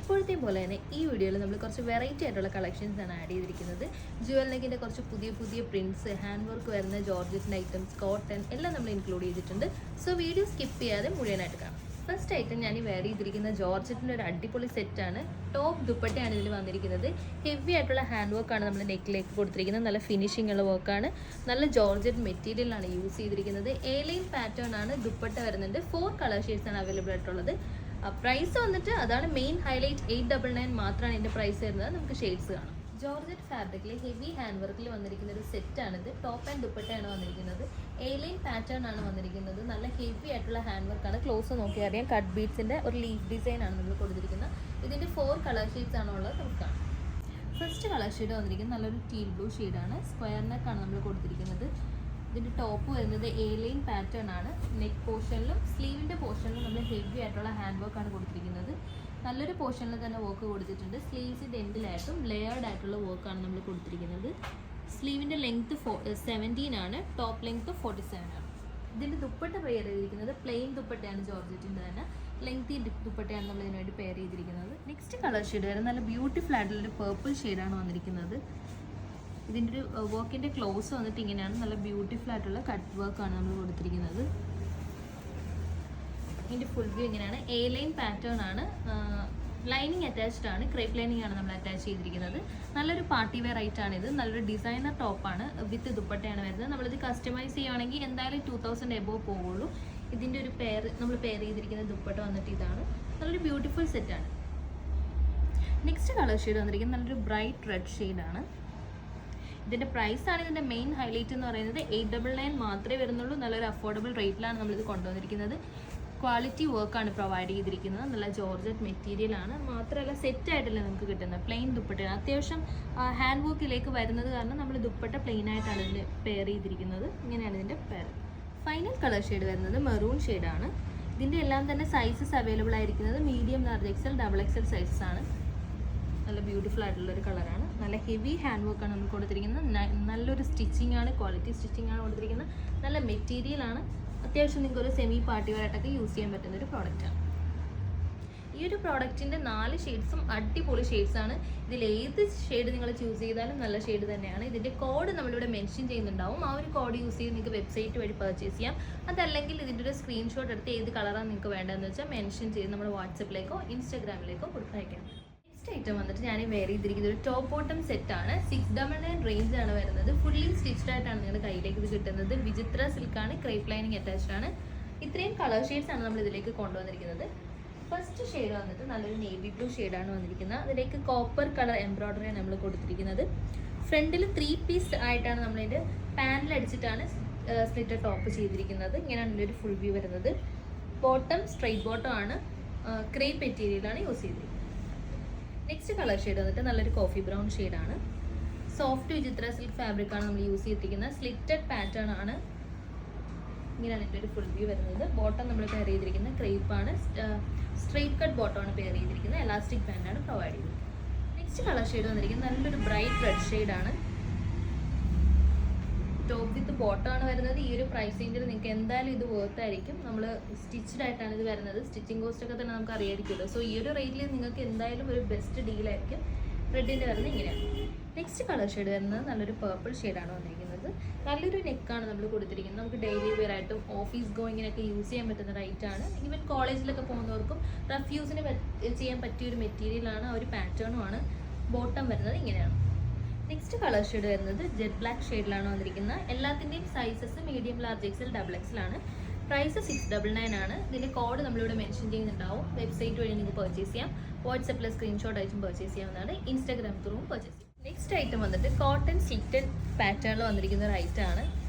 എപ്പോഴത്തെയും പോലെ തന്നെ ഈ വീഡിയോയിൽ നമ്മൾ കുറച്ച് വെറൈറ്റി ആയിട്ടുള്ള കളക്ഷൻസ് ആണ് ആഡ് ചെയ്തിരിക്കുന്നത്. ജുവൽ നെക്കിൻ്റെ കുറച്ച് പുതിയ പുതിയ പ്രിൻറ്റ്സ്, ഹാൻഡ് വർക്ക് വരുന്ന ജോർജറ്റിൻ്റെ ഐറ്റംസ്, കോട്ടൺ എല്ലാം നമ്മൾ ഇൻക്ലൂഡ് ചെയ്തിട്ടുണ്ട്. സോ വീഡിയോ സ്കിപ്പ് ചെയ്യാതെ മുഴുവനായിട്ട് കാണാം. ഫസ്റ്റ് ഐറ്റം ഞാൻ ഈ വെയർ ചെയ്തിരിക്കുന്ന ജോർജറ്റിൻ്റെ ഒരു അടിപൊളി സെറ്റാണ്. ടോപ്പ് ദുപ്പട്ടയാണ് ഇതിൽ വന്നിരിക്കുന്നത്. ഹെവി ആയിട്ടുള്ള ഹാൻഡ് വർക്കാണ് നമ്മൾ നെക്കിലേക്ക് കൊടുത്തിരിക്കുന്നത്. നല്ല ഫിനിഷിംഗ് ഉള്ള വർക്കാണ്. നല്ല ജോർജറ്റ് മെറ്റീരിയലാണ് യൂസ് ചെയ്തിരിക്കുന്നത്. എ ലൈൻ പാറ്റേൺ ആണ് ദുപ്പട്ട വരുന്നുണ്ട്. 4 കളർ ഷെയ്ഡ്സ് ആണ് അവൈലബിൾ ആയിട്ടുള്ളത്. പ്രൈസ് വന്നിട്ട് അതാണ് മെയിൻ ഹൈലൈറ്റ്. 899 മാത്രമാണ് ഇതിൻ്റെ പ്രൈസ് വരുന്നത്. നമുക്ക് ഷെയ്ഡ്സ് കാണാം. ജോർജറ്റ് ഫാബ്രിക്കിൽ ഹെവി ഹാൻഡ് വർക്കിൽ വന്നിരിക്കുന്ന ഒരു സെറ്റാണിത്. ടോപ്പ് ആൻഡ് ദുപ്പട്ടയാണ് വന്നിരിക്കുന്നത്. എ ലൈൻ പാറ്റേൺ ആണ് വന്നിരിക്കുന്നത്. നല്ല ഹെവി ആയിട്ടുള്ള ഹാൻഡ് വർക്കാണ്. ക്ലോസ് നോക്കിയാൽ അറിയാം. കട്ട് ബീഡ്സിൻ്റെ ഒരു ലീഫ് ഡിസൈൻ ആണ് നമ്മൾ കൊടുത്തിരിക്കുന്നത്. ഇതിൻ്റെ 4 കളർ ഷെയ്ഡ്സ് ആണുള്ളത്. നമുക്ക് കാണാം. ഫസ്റ്റ് കളർ ഷെയ്ഡ് വന്നിരിക്കുന്നത് നല്ലൊരു ടീൽ ബ്ലൂ ഷെയ്ഡാണ്. സ്ക്വയർ നെക്കാണ് നമ്മൾ കൊടുത്തിരിക്കുന്നത്. ഇതിൻ്റെ ടോപ്പ് വരുന്നത് എ ലൈൻ പാറ്റേൺ ആണ്. നെക്ക് പോർഷനിലും സ്ലീവിൻ്റെ പോർഷനിലും നമ്മൾ ഹെവി ആയിട്ടുള്ള ഹാൻഡ് വർക്കാണ് കൊടുത്തിരിക്കുന്നത്. നല്ലൊരു പോർഷനിൽ തന്നെ വർക്ക് കൊടുത്തിട്ടുണ്ട്. സ്ലീവ്സിൻ്റെ എൻഡിലായിട്ടും ലെയേർഡ് ആയിട്ടുള്ള വർക്കാണ് നമ്മൾ കൊടുത്തിരിക്കുന്നത്. സ്ലീവിൻ്റെ ലെങ്ത്ത് 17 ആണ്. ടോപ്പ് ലെങ്ത്ത് 47 ആണ്. ഇതിൻ്റെ ദുപ്പട്ട പെയർ ചെയ്തിരിക്കുന്നത് പ്ലെയിൻ ദുപ്പട്ടയാണ്. ജോർജറ്റിൻ്റെ തന്നെ ലെങ്തി ദുപ്പട്ടയാണ് നമ്മൾ ഇതിനു വേണ്ടി പെയർ ചെയ്തിരിക്കുന്നത്. നെക്സ്റ്റ് കളർ ഷെയ്ഡ് വരെ നല്ല ബ്യൂട്ടിഫുൾ ആയിട്ടുള്ളൊരു പേർപ്പിൾ ഷെയ്ഡാണ് വന്നിരിക്കുന്നത്. ഇതിൻ്റെ ഒരു വർക്കിൻ്റെ ക്ലോസ് വന്നിട്ട് ഇങ്ങനെയാണ്. നല്ല ബ്യൂട്ടിഫുൾ ആയിട്ടുള്ള കട്ട് വർക്കാണ് നമ്മൾ കൊടുത്തിരിക്കുന്നത്. ഇതിൻ്റെ ഫുൾ വ്യൂ ഇങ്ങനെയാണ്. എ ലൈൻ പാറ്റേൺ ആണ്. ലൈനിങ് അറ്റാച്ച്ഡ് ആണ്. ക്രേപ്പ് ലൈനിങ് ആണ് നമ്മൾ അറ്റാച്ച് ചെയ്തിരിക്കുന്നത്. നല്ലൊരു പാർട്ടി വെയർ ആയിട്ടാണിത്. നല്ലൊരു ഡിസൈനർ ടോപ്പാണ്. വിത്ത് ദുപ്പട്ടയാണ് വരുന്നത്. നമ്മളിത് കസ്റ്റമൈസ് ചെയ്യുകയാണെങ്കിൽ എന്തായാലും 2000 എബോവ് പോവുള്ളൂ. ഇതിൻ്റെ ഒരു നമ്മൾ പെയർ ചെയ്തിരിക്കുന്ന ദുപ്പട്ട വന്നിട്ട് ഇതാണ്. നല്ലൊരു ബ്യൂട്ടിഫുൾ സെറ്റാണ്. നെക്സ്റ്റ് കളർ ഷെയ്ഡ് വന്നിരിക്കുന്നത് നല്ലൊരു ബ്രൈറ്റ് റെഡ് ഷെയ്ഡാണ്. ഇതിൻ്റെ പ്രൈസാണ് ഇതിൻ്റെ മെയിൻ ഹൈലൈറ്റ് എന്ന് പറയുന്നത്. 899 മാത്രമേ വരുന്നുള്ളൂ. നല്ലൊരു അഫോർഡബിൾ റേറ്റിലാണ് നമ്മളിത് കൊണ്ടുവന്നിരിക്കുന്നത്. ക്വാളിറ്റി വർക്കാണ് പ്രൊവൈഡ് ചെയ്തിരിക്കുന്നത്. നല്ല ജോർജറ്റ് മെറ്റീരിയലാണ്. മാത്രമല്ല സെറ്റായിട്ടല്ല നമുക്ക് കിട്ടുന്നത്. പ്ലെയിൻ ദുപ്പട്ടയാണ്. അത്യാവശ്യം ഹാൻഡ് വർക്കിലേക്ക് വരുന്നത് കാരണം നമ്മൾ ദുപ്പട്ട പ്ലെയിൻ ആയിട്ടാണ് ഇതിന് പെയർ ചെയ്തിരിക്കുന്നത്. ഇങ്ങനെയാണ് ഇതിൻ്റെ പെയർ. ഫൈനൽ കളർ ഷെയ്ഡ് വരുന്നത് മെറൂൺ ഷെയ്ഡാണ്. ഇതിൻ്റെ എല്ലാം തന്നെ സൈസസ് അവൈലബിൾ ആയിരിക്കുന്നത് medium, large XL, double XL sizes ആണ്. നല്ല ബ്യൂട്ടിഫുൾ ആയിട്ടുള്ളൊരു കളറാണ്. നല്ല ഹെവി ഹാൻഡ് വർക്കാണ് നമ്മൾ കൊടുത്തിരിക്കുന്നത്. നല്ലൊരു സ്റ്റിച്ചിങ് ആണ്. ക്വാളിറ്റി സ്റ്റിച്ചിങ് ആണ് കൊടുത്തിരിക്കുന്നത്. നല്ല മെറ്റീരിയലാണ്. അത്യാവശ്യം നിങ്ങൾക്ക് ഒരു സെമി പാർട്ടി വെയറായിട്ടൊക്കെ യൂസ് ചെയ്യാൻ പറ്റുന്ന ഒരു പ്രോഡക്റ്റാണ്. ഈ ഒരു പ്രോഡക്റ്റിൻ്റെ 4 ഷെയ്ഡ്സും അടിപൊളി ഷെയ്ഡ്സാണ്. ഇതിൽ ഏത് ഷെയ്ഡ് നിങ്ങൾ ചൂസ് ചെയ്താലും നല്ല ഷെയ്ഡ് തന്നെയാണ്. ഇതിൻ്റെ കോഡ് നമ്മളിവിടെ മെൻഷൻ ചെയ്യുന്നുണ്ടാവും. ആ ഒരു കോഡ് യൂസ് ചെയ്ത് നിങ്ങൾക്ക് വെബ്സൈറ്റ് വഴി പർച്ചേസ് ചെയ്യാം. അതല്ലെങ്കിൽ ഇതിൻ്റെ ഒരു സ്ക്രീൻഷോട്ട് എടുത്ത് ഏത് കളറാണ് നിങ്ങൾക്ക് വേണ്ടതെന്ന് വെച്ചാൽ മെൻഷൻ ചെയ്ത് നമ്മുടെ വാട്സപ്പിലേക്കോ ഇൻസ്റ്റാഗ്രാമിലേക്കോ കൊടുത്തയക്കാം. ഐറ്റം വന്നിട്ട് ഞാൻ വെയർ ചെയ്തിരിക്കുന്നത് ഒരു ടോപ്പ് ബോട്ടം സെറ്റാണ്. 699 റേഞ്ച് ആണ് വരുന്നത്. ഫുള്ളി സ്റ്റിച്ച്ഡ് ആയിട്ടാണ് നിങ്ങളുടെ കയ്യിലേക്ക് ഇത് കിട്ടുന്നത്. വിചിത്ര സിൽക്കാണ്. ക്രേപ്പ് ലൈനിങ് അറ്റാച്ച്ഡ് ആണ്. ഇത്രയും കളർ ഷെയ്ഡ്സ് ആണ് നമ്മൾ ഇതിലേക്ക് കൊണ്ടുവന്നിരിക്കുന്നത്. ഫസ്റ്റ് ഷെയ്ഡ് വന്നിട്ട് നല്ലൊരു നേവി ബ്ലൂ ഷെയ്ഡാണ് വന്നിരിക്കുന്നത്. അതിലേക്ക് കോപ്പർ കളർ എംബ്രോയ്ഡറിയാണ് നമ്മൾ കൊടുത്തിരിക്കുന്നത്. ഫ്രണ്ടിൽ 3 പീസ് ആയിട്ടാണ് നമ്മളിതിൻ്റെ പാനൽ അടിച്ചിട്ടാണ് സ്ലിറ്റർ ടോപ്പ് ചെയ്തിരിക്കുന്നത്. ഇങ്ങനെയാണ് ഇതിൻ്റെ ഒരു ഫുൾ വ്യൂ വരുന്നത്. ബോട്ടം സ്ട്രെയിറ്റ് ബോട്ടം ആണ്. ക്രേപ്പ് മെറ്റീരിയലാണ് യൂസ് ചെയ്തിരിക്കുന്നത്. നെക്സ്റ്റ് കളർ ഷെയ്ഡ് വന്നിട്ട് നല്ലൊരു കോഫി ബ്രൗൺ ഷെയ്ഡാണ്. സോഫ്റ്റ് വിചിത്ര സിൽക്ക് ഫാബ്രിക്കാണ് നമ്മൾ യൂസ് ചെയ്തിരിക്കുന്നത്. സ്ലിറ്റഡ് പാറ്റേൺ ആണ്. ഇങ്ങനെയാണ് ഇതിൻ്റെ ഒരു ഫുൾ വ്യൂ വരുന്നത്. ബോട്ടം നമ്മൾ പെയർ ചെയ്തിരിക്കുന്നത് ക്രേപ്പാണ്. സ്ട്രെയിറ്റ് കട്ട് ബോട്ടമാണ് പെയർ ചെയ്തിരിക്കുന്നത്. എലാസ്റ്റിക് ബാൻഡാണ് പ്രൊവൈഡ് ചെയ്തിരിക്കുന്നത്. നെക്സ്റ്റ് കളർ ഷെയ്ഡ് വന്നിരിക്കുന്നത് നല്ലൊരു ബ്രൈറ്റ് റെഡ് ഷെയ്ഡാണ്. ടോപ്പ് വിത്ത് ബോട്ടമാണ് വരുന്നത്. ഈ ഒരു പ്രൈസ് റേഞ്ചിൽ നിങ്ങൾക്ക് എന്തായാലും ഇത് വർത്ത് ആയിരിക്കും. നമ്മൾ സ്റ്റിച്ച്ഡ് ആയിട്ടാണ് ഇത് വരുന്നത്. സ്റ്റിച്ചിങ് കോസ്റ്റ് ഒക്കെ തന്നെ നമുക്ക് അറിയായിരിക്കുമല്ലോ. സോ ഈ ഒരു റേറ്റിൽ നിങ്ങൾക്ക് എന്തായാലും ഒരു ബെസ്റ്റ് ഡീലായിരിക്കും. റെഡിൻ്റെ വരുന്നത് ഇങ്ങനെയാണ്. നെക്സ്റ്റ് കളർ ഷെയ്ഡ് വരുന്നത് നല്ലൊരു പേർപ്പിൾ ഷെയ്ഡാണ് വന്നിരിക്കുന്നത്. നല്ലൊരു നെക്കാണ് നമ്മൾ കൊടുത്തിരിക്കുന്നത്. നമുക്ക് ഡെയിലി വെയർ ആയിട്ടും ഓഫീസ് ഗോയിങ്ങിനൊക്കെ യൂസ് ചെയ്യാൻ പറ്റുന്ന റൈറ്റാണ്. ഈവൻ കോളേജിലൊക്കെ പോകുന്നവർക്കും റഫ് യൂസിന് ചെയ്യാൻ പറ്റിയൊരു മെറ്റീരിയലാണ്. ഒരു പാറ്റേണുമാണ്. ബോട്ടം വരുന്നത് ഇങ്ങനെയാണ്. നെക്സ്റ്റ് കളർ ഷെയ്ഡ് വരുന്നത് ജെറ്റ് ബ്ലാക്ക് ഷെയ്ഡിലാണ് വന്നിരിക്കുന്നത്. എല്ലാത്തിൻ്റെയും sizes medium, large XL, double XL ആണ്. പ്രൈസ് 699 ആണ്. ഇതിൻ്റെ കോഡ് നമ്മളിവിടെ മെൻഷൻ ചെയ്യുന്നുണ്ടാവും. വെബ്സൈറ്റ് വഴി നിങ്ങൾക്ക് പർച്ചേസ് ചെയ്യാം. വാട്സപ്പിൽ സ്ക്രീൻഷോട്ട് അയച്ചും പർച്ചേസ് ചെയ്യാവുന്നതാണ്. ഇൻസ്റ്റാഗ്രാം ത്രൂവും പർച്ചേസ് ചെയ്യാം. നെക്സ്റ്റ് ഐറ്റം വന്നിട്ട് കോട്ടൺ സ്ലിറ്റഡ് പാറ്റേണിൽ വന്നിരിക്കുന്ന ഒരു ഐറ്റമാണ്.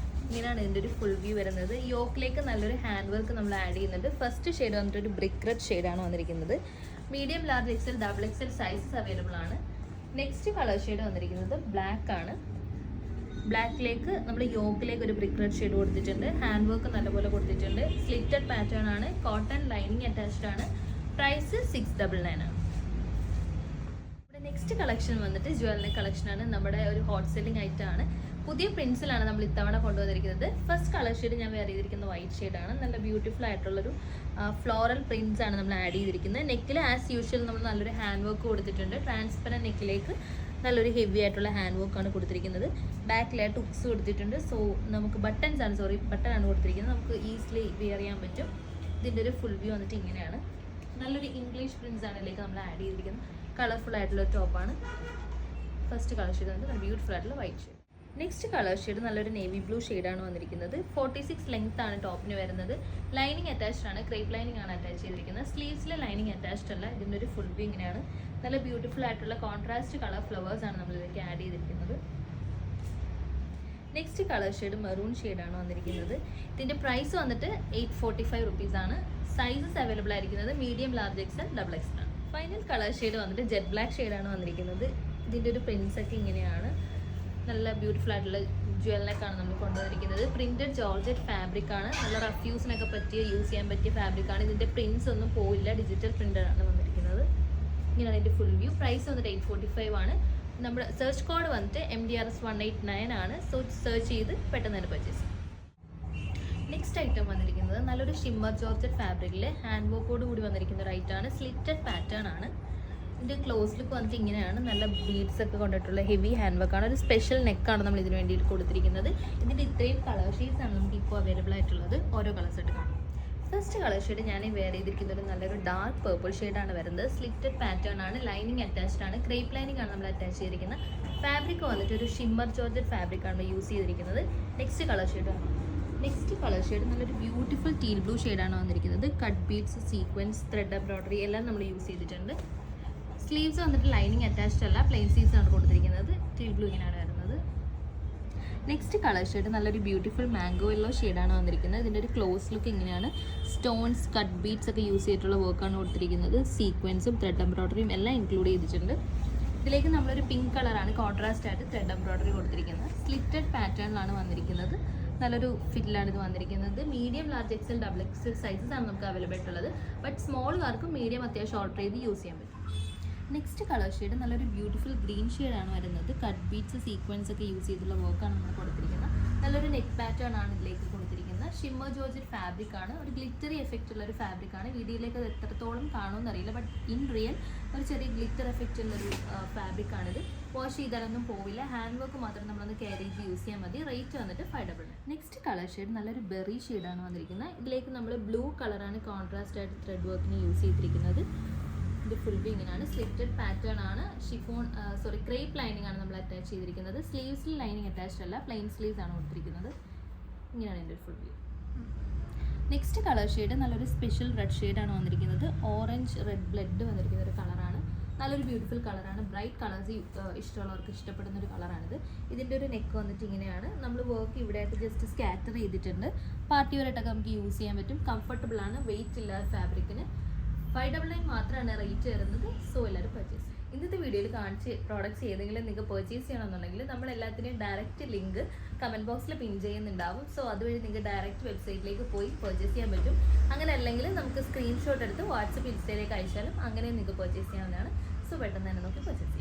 ഇങ്ങനെയാണ് ഇതിൻ്റെ ഒരു ഫുൾ വ്യൂ വരുന്നത്. യോക്കിലേക്ക് നല്ലൊരു ഹാൻഡ് വർക്ക് നമ്മൾ ആഡ് ചെയ്യുന്നുണ്ട്. ഫസ്റ്റ് ഷെയ്ഡ് വന്നിട്ട് ഒരു ബ്രിക്ക് റെഡ് ഷെയ്ഡാണ് വന്നിരിക്കുന്നത്. Medium, large XL, double XL sizes available ആണ്. നെക്സ്റ്റ് കളർ ഷെയ്ഡ് വന്നിരിക്കുന്നത് ബ്ലാക്ക് ആണ്. ബ്ലാക്കിലേക്ക് നമ്മൾ യോക്കിലേക്ക് ഒരു ബ്രിക്ക് റെഡ് ഷെയ്ഡ് കൊടുത്തിട്ടുണ്ട്. ഹാൻഡ് വർക്ക് നല്ലപോലെ കൊടുത്തിട്ടുണ്ട്. സ്ലിറ്റഡ് പാറ്റേൺ ആണ്. കോട്ടൺ ലൈനിങ് അറ്റാച്ച്ഡ് ആണ്. പ്രൈസ് 699 ആണ്. നെക്സ്റ്റ് കളക്ഷൻ വന്നിട്ട് ജുവൽ നെക്ക് കളക്ഷനാണ്. നമ്മുടെ ഒരു ഹോട്ട് സെല്ലിംഗ് ഐറ്റമാണ്. പുതിയ പ്രിൻസിലാണ് നമ്മൾ ഇത്തവണ കൊണ്ടുവന്നിരിക്കുന്നത്. ഫസ്റ്റ് കളർ ഷെയ്ഡ് ഞാൻ വെയർ ചെയ്തിരിക്കുന്ന വൈറ്റ് ഷെയ്ഡാണ്. നല്ല ബ്യൂട്ടിഫുൾ ആയിട്ടുള്ളൊരു ഫ്ലോറൽ പ്രിൻസ് ആണ് നമ്മൾ ആഡ് ചെയ്തിരിക്കുന്നത്. നെക്കിൽ ആസ് യൂഷ്വൽ നമ്മൾ നല്ലൊരു ഹാൻഡ് വർക്ക് കൊടുത്തിട്ടുണ്ട്. ട്രാൻസ്പെറൻറ്റ് നെക്കിലേക്ക് നല്ലൊരു ഹെവി ആയിട്ടുള്ള ഹാൻഡ് വർക്കാണ് കൊടുത്തിരിക്കുന്നത്. ബാക്കിലായിട്ട് ഹുക്സ് കൊടുത്തിട്ടുണ്ട്. സോ നമുക്ക് ബട്ടൺ ആണ് കൊടുത്തിരിക്കുന്നത്. നമുക്ക് ഈസിലി വെയർ ചെയ്യാൻ പറ്റും. ഇതിൻ്റെ ഒരു ഫുൾ വ്യൂ വന്നിട്ട് ഇങ്ങനെയാണ്. നല്ലൊരു ഇംഗ്ലീഷ് പ്രിൻസ് ആണ് ഇതിലേക്ക് നമ്മൾ ആഡ് ചെയ്തിരിക്കുന്നത്. കളർഫുൾ ആയിട്ടുള്ള ടോപ്പാണ്. ഫസ്റ്റ് കളർ ഷെയ്ഡ് വന്നിട്ട് നല്ല ബ്യൂട്ടിഫുൾ ആയിട്ടുള്ള white shade. Next colour shade നല്ലൊരു നേവി ബ്ലൂ ഷെയ്ഡാണ് വന്നിരിക്കുന്നത്. 46 ലെങ്ത് ആണ് ടോപ്പിന് വരുന്നത്. ലൈനിങ് അറ്റാച്ച്ഡ് ആണ്. ക്രേപ്പ് ലൈനിങ് ആണ് അറ്റാച്ച് ചെയ്തിരിക്കുന്നത്. സ്ലീവ്സിൽ ലൈനിങ് അറ്റാച്ച്ഡ് അല്ല. ഇതിൻ്റെ ഒരു ഫുൾ വ്യൂ ഇങ്ങനെയാണ്. നല്ല ബ്യൂട്ടിഫുൾ ആയിട്ടുള്ള കോൺട്രാസ്റ്റ് കളർ ഫ്ലവേഴ്സ് ആണ് നമ്മൾ ഇതിലേക്ക് ആഡ് ചെയ്തിരിക്കുന്നത്. നെക്സ്റ്റ് കളർ ഷെയ്ഡ് മെറൂൺ ഷെയ്ഡാണ് വന്നിരിക്കുന്നത്. ഇതിൻ്റെ പ്രൈസ് വന്നിട്ട് 845 റുപ്പീസാണ്. സൈസസ് അവൈലബിൾ ആയിരിക്കുന്നത് medium, large XL, double XL ആണ്. ഫൈനൽ കളർ ഷെയ്ഡ് വന്നിട്ട് ജെറ്റ് ബ്ലാക്ക് ഷെയ്ഡാണ് വന്നിരിക്കുന്നത്. ഇതിൻ്റെ ഒരു പ്രിൻസ് ഒക്കെ ഇങ്ങനെയാണ്. നല്ല ബ്യൂട്ടിഫുൾ ആയിട്ടുള്ള ജ്വൽ നെക്കാണ് നമ്മൾ കൊണ്ടുവന്നിരിക്കുന്നത്. പ്രിന്റഡ് ജോർജറ്റ് ഫാബ്രിക് ആണ്. നല്ല റഫ് യൂസിനൊക്കെ യൂസ് ചെയ്യാൻ പറ്റിയ ഫാബ്രിക് ആണ്. ഇതിൻ്റെ പ്രിൻസ് ഒന്നും പോയില്ല. ഡിജിറ്റൽ പ്രിന്റഡ് ആണ് വന്നിരിക്കുന്നത്. ഇങ്ങനെയാണ് ഇതിൻ്റെ ഫുൾ വ്യൂ. പ്രൈസ് വന്നിട്ട് 845 ആണ്. നമ്മുടെ സെർച്ച് കോഡ് വന്നിട്ട് MDRS 189 ആണ്. സോ സെർച്ച് ചെയ്ത് പെട്ടെന്ന് തന്നെ പർച്ചേസ്. നെക്സ്റ്റ് ഐറ്റം വന്നിരിക്കുന്നത് നല്ലൊരു ഷിമ്മർ ജോർജറ്റ് ഫാബ്രിക്കിൽ ഹാൻഡ് വർക്കോട് കൂടി വന്നിരിക്കുന്ന ഒരു ഐറ്റമാണ്. സ്ലിറ്റഡ് പാറ്റേൺ ആണ്. ഇതിൻ്റെ ക്ലോസ് ലുക്ക് വന്നിട്ട് ഇങ്ങനെയാണ്. നല്ല ബീഡ്സ് ഒക്കെ കൊണ്ടിട്ടുള്ള ഹെവി ഹാൻഡ് വർക്കാണ്. ഒരു സ്പെഷ്യൽ നെക്കാണ് നമ്മൾ ഇതിന് വേണ്ടിയിട്ട് കൊടുത്തിരിക്കുന്നത്. ഇതിൻ്റെ ഇത്രയും കളർ ഷെയ്ഡ്സ് ആണ് നമുക്ക് ഇപ്പോൾ അവൈലബിൾ ആയിട്ടുള്ളത്. ഓരോ കളേഴ്സ് ആയിട്ട് കാണാം. ഫസ്റ്റ് കളർ ഷെയ്ഡ് ഞാൻ വെയർ ചെയ്തിരിക്കുന്ന ഒരു നല്ലൊരു ഡാർക്ക് പേർപ്പിൾ ഷെയ്ഡാണ് വരുന്നത്. സ്ലിറ്റഡ് പാറ്റേൺ ആണ്. ലൈനിങ് അറ്റാച്ച്ഡ് ആണ്. ക്രേപ്പ് ലൈനിങ് ആണ് നമ്മൾ അറ്റാച്ച് ചെയ്തിരിക്കുന്നത്. ഫാബ്രിക് വന്നിട്ട് ഒരു ഷിമ്മർ ജോർജറ്റ് ഫാബ്രിക് ആണ് യൂസ് ചെയ്തിരിക്കുന്നത്. നെക്സ്റ്റ് കളർ ഷെയ്ഡ് നല്ലൊരു ബ്യൂട്ടിഫുൾ ടീൽ ബ്ലൂ ഷെയ്ഡാണ് വന്നിരിക്കുന്നത്. Cut beads, sequence, thread embroidery എല്ലാം നമ്മൾ യൂസ് ചെയ്തിട്ടുണ്ട്. സ്ലീവ്സ് വന്നിട്ട് ലൈനിങ് അറ്റാച്ച്ഡ് അല്ല, പ്ലെയിൻ സ്ലീവ്സ് ആണ് കൊടുത്തിരിക്കുന്നത്. ടീൽ ബ്ലൂ ഇങ്ങനെയാണ് വരുന്നത്. നെക്സ്റ്റ് കളർ ഷെയ്ഡ് നല്ലൊരു ബ്യൂട്ടിഫുൾ മാംഗോ യെല്ലോ ഷെയ്ഡാണ് വന്നിരിക്കുന്നത്. ഇതിൻ്റെ ഒരു ക്ലോസ് ലുക്ക് ഇങ്ങനെയാണ്. സ്റ്റോൺസ്, കട്ട് ബീഡ്സ് ഒക്കെ യൂസ് ചെയ്തിട്ടുള്ള വർക്കാണ് കൊടുത്തിരിക്കുന്നത്. സീക്വൻസും ത്രെഡ് എംബ്രോയിഡറിയും എല്ലാം ഇൻക്ലൂഡ് ചെയ്തിട്ടുണ്ട്. ഇതിലേക്ക് നമ്മളൊരു പിങ്ക് കളറാണ് കോൺട്രാസ്റ്റ് ആയിട്ട് ത്രെഡ് എംബ്രോയിഡറി കൊടുത്തിരിക്കുന്നത്. സ്ലിറ്റഡ് പാറ്റേണിലാണ് വന്നിരിക്കുന്നത്. നല്ലൊരു ഫിറ്റിലാണ് ഇത് വന്നിരിക്കുന്നത്. Medium, large XL, double XL sizes ആണ് നമുക്ക് അവൈലബിൾ ആയിട്ടുള്ളത്. ബട്ട് സ്മോളുകാർക്കും മീഡിയം അത്യാവശ്യം ഓർഡർ ചെയ്ത് യൂസ് ചെയ്യാൻ പറ്റും. നെക്സ്റ്റ് കളർ ഷെയ്ഡ് നല്ലൊരു ബ്യൂട്ടിഫുൾ ഗ്രീൻ ഷെയ്ഡാണ് വരുന്നത്. കട്ട് ബീഡ്സ്, സീക്വൻസ് ഒക്കെ യൂസ് ചെയ്തിട്ടുള്ള വർക്കാണ് നമ്മൾ കൊടുത്തിരിക്കുന്നത്. നല്ലൊരു നെക്ക് പാറ്റേൺ ആണ് ഇതിലേക്ക് കൊടുത്തിരിക്കുന്നത്. ഷിമ്മർ ജോർജറ്റ് ഫാബ്രിക് ആണ്. ഒരു ഗ്ലിറ്ററി എഫക്റ്റ് ഉള്ള ഒരു ഫാബ്രിക് ആണ്. വീഡിയോയിലേക്ക് അത് എത്രത്തോളം കാണുമെന്ന് അറിയില്ല. ബട്ട് ഇൻ റിയൽ ഒരു ചെറിയ ഗ്ലിറ്റർ എഫക്റ്റ് ഉള്ളൊരു ഫാബ്രിക് ആണിത്. വാഷ് ചെയ്താലൊന്നും പോവില്ല. ഹാൻഡ് വർക്ക് മാത്രം നമ്മളൊന്ന് കെയർ ചെയ്ത് യൂസ് ചെയ്യാൻ മതി. റേറ്റ് വന്നിട്ട് 500. നെക്സ്റ്റ് കളർ ഷെയ്ഡ് നല്ലൊരു ബെറി ഷെയ്ഡാണ് വന്നിരിക്കുന്നത്. ഇതിലേക്ക് നമ്മൾ ബ്ലൂ കളറാണ് കോൺട്രാസ്റ്റ് ആയിട്ട് ത്രെഡ് വർക്കിന് യൂസ് ചെയ്തിരിക്കുന്നത്. ഇത് ഫുൾ വ്യൂ ഇങ്ങനെയാണ്. സ്ലിറ്റഡ് പാറ്റേൺ ആണ്. ക്രേപ്പ് ലൈനിങ് ആണ് നമ്മൾ അറ്റാച്ച് ചെയ്തിരിക്കുന്നത്. സ്ലീവ്സിൽ ലൈനിങ് അറ്റാച്ച്ഡ് അല്ല, പ്ലെയിൻ സ്ലീവ്സ് ആണ് കൊടുത്തിരിക്കുന്നത്. ഇങ്ങനെയാണ് ഇതിൻ്റെ full view. Next colour shade നല്ലൊരു സ്പെഷ്യൽ റെഡ് ഷെയ്ഡാണ് വന്നിരിക്കുന്നത്. ഓറഞ്ച് റെഡ് ബ്ലഡ് വന്നിരിക്കുന്ന ഒരു കളറാണ്. നല്ലൊരു ബ്യൂട്ടിഫുൾ കളറാണ്. ബ്രൈറ്റ് കളേഴ്സ് ഇഷ്ടമുള്ളവർക്ക് ഇഷ്ടപ്പെടുന്ന ഒരു കളറാണിത്. ഇതിൻ്റെ ഒരു നെക്ക് വന്നിട്ട് ഇങ്ങനെയാണ്. നമ്മൾ വർക്ക് ഇവിടെ ആയിട്ട് ജസ്റ്റ് സ്കാറ്റർ ചെയ്തിട്ടുണ്ട്. പാർട്ടി വെയറായിട്ടൊക്കെ നമുക്ക് യൂസ് ചെയ്യാൻ പറ്റും. കംഫർട്ടബിൾ ആണ്. വെയിറ്റ് ഇല്ല ഫാബ്രിക്കിന്. 599 മാത്രമാണ് റേറ്റ് വരുന്നത്. സോ എല്ലാവരും പർച്ചേസ്. ഇന്നത്തെ വീഡിയോയിൽ കാണിച്ച പ്രോഡക്റ്റ്സ് ഏതെങ്കിലും നിങ്ങൾക്ക് പർച്ചേസ് ചെയ്യണമെന്നുണ്ടെങ്കിൽ നമ്മൾ എല്ലാത്തിൻ്റെയും ഡയറക്റ്റ് ലിങ്ക് കമൻറ്റ് ബോക്സിൽ പിൻ ചെയ്യുന്നുണ്ടാവും. സോ അതുവഴി നിങ്ങൾക്ക് ഡയറക്റ്റ് വെബ്സൈറ്റിലേക്ക് പോയി പർച്ചേസ് ചെയ്യാൻ പറ്റും. അങ്ങനെ അല്ലെങ്കിൽ നമുക്ക് സ്ക്രീൻഷോട്ട് എടുത്ത് വാട്സപ്പ്, ഇൻസ്റ്റയിലേക്ക് അയച്ചാലും അങ്ങനെ നിങ്ങൾക്ക് പർച്ചേസ് ചെയ്യാവുന്നതാണ്. സോ പെട്ടെന്ന് തന്നെ നോക്കി പർച്ചേസ് ചെയ്യാം.